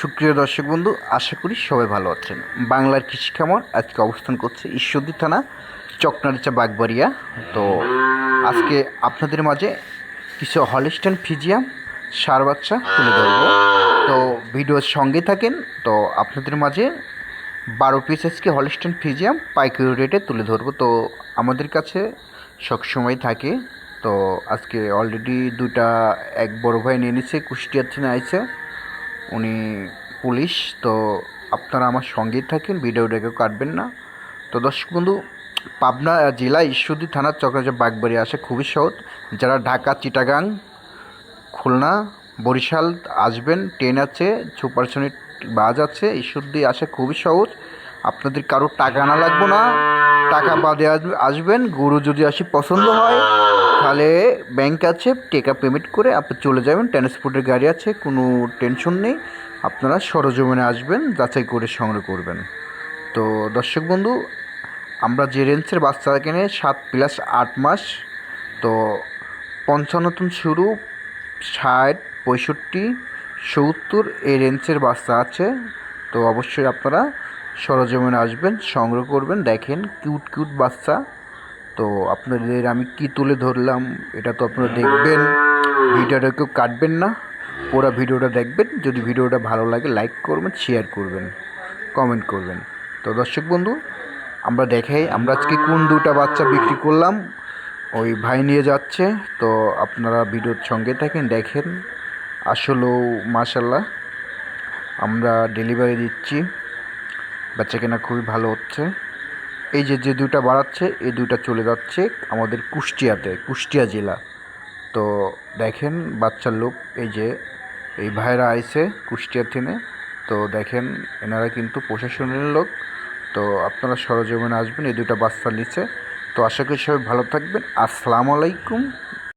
সুপ্রিয় দর্শক বন্ধু, আশা করি সবাই ভালো আছেন। বাংলার কৃষি খামার আজকে অবস্থান করছে ঈশ্বরদী থানা চকনারিচা বাগবাড়িয়া। তো আজকে আপনাদের মাঝে কিছু হলিস্টাইন ফ্রিজিয়ান ষাঁড় বাচ্চা তুলে ধরবো। তো ভিডিওর সঙ্গে থাকেন। তো আপনাদের মাঝে 12 পিস আজকে হলিস্টাইন ফ্রিজিয়ান পাইকারি রেটে তুলে ধরবো। তো আমাদের কাছে সবসময় থাকে। তো আজকে অলরেডি দুটা এক বড় ভাই নিয়ে নিচ্ছে, কুষ্টিয়ার থেকে আইছে, উনি পুলিশ। তো আপনারা আমার সঙ্গেই থাকেন, ভিডিওটাকেও কাটবেন না। তো দর্শক বন্ধু, পাবনা জেলা ঈশ্বরদী থানার চকরাজা বাগবাড়ি আসে খুবই সহজ। যারা ঢাকা, চিটাগাং, খুলনা, বরিশাল আসবেন, ট্রেন আছে, সুপারসনিক বাস আছে, ঈশ্বরদী আসে খুবই সহজ। আপনাদের কারো টাকা আনা লাগবে না, টাকা বাদে আসবেন। গরু যদি আসি পছন্দ হয় তাহলে ব্যাংক আছে, টাকা পেমেন্ট করে আপনি চলে যাবেন। ট্রান্সপোর্টের গাড়ি আছে, কোনো টেনশন নেই। আপনারা সরজমিনে আসবেন, যাচাই করে সংগ্রহ করবেন। তো দর্শক বন্ধু, আমরা যে রেঞ্জের বাচ্চা কিনে 7+8 মাস, তো 55 শুরু, 60, 65, 70 এই রেঞ্জের বাচ্চা আছে। তো অবশ্যই আপনারা সরজমিনে আসবেন, সংগ্রহ করবেন। দেখেন কিউট কিউট বাচ্চা। তো আপনাদের আমি কি তুলে ধরলাম এটা তো আপনারা দেখবেন, ভিডিওটা কেউ কাটবেন না, পুরো ভিডিওটা দেখবেন। যদি ভিডিওটা ভালো লাগে লাইক করবেন, শেয়ার করবেন, কমেন্ট করবেন। তো দর্শক বন্ধু, আমরা দেখাই আমরা আজকে কোন দুটা বাচ্চা বিক্রি করলাম। ওই ভাই নিয়ে যাচ্ছে, তো আপনারা ভিডিওর সঙ্গে থাকেন, দেখেন। আসলেও মাশাল্লাহ, আমরা ডেলিভারি দিচ্ছি, বাচ্চা কেনা খুবই ভালো হচ্ছে। এই যে যে দুটা বাড়াচ্ছে, এই দুটা চলে যাচ্ছে আমাদের কুষ্টিয়াতে, কুষ্টিয়া জেলা। তো দেখেন বাচ্চার লোক, এই যে এই ভাইরা আইছে কুষ্টিয়া থেকে। তো দেখেন এনারা কিন্তু প্রশাসনের লোক। তো আপনারা সরজমিনে আসবেন, এই দুটা বাচ্চা নিচে। তো আশা করি সবাই ভালো থাকবেন। আসসালামু আলাইকুম।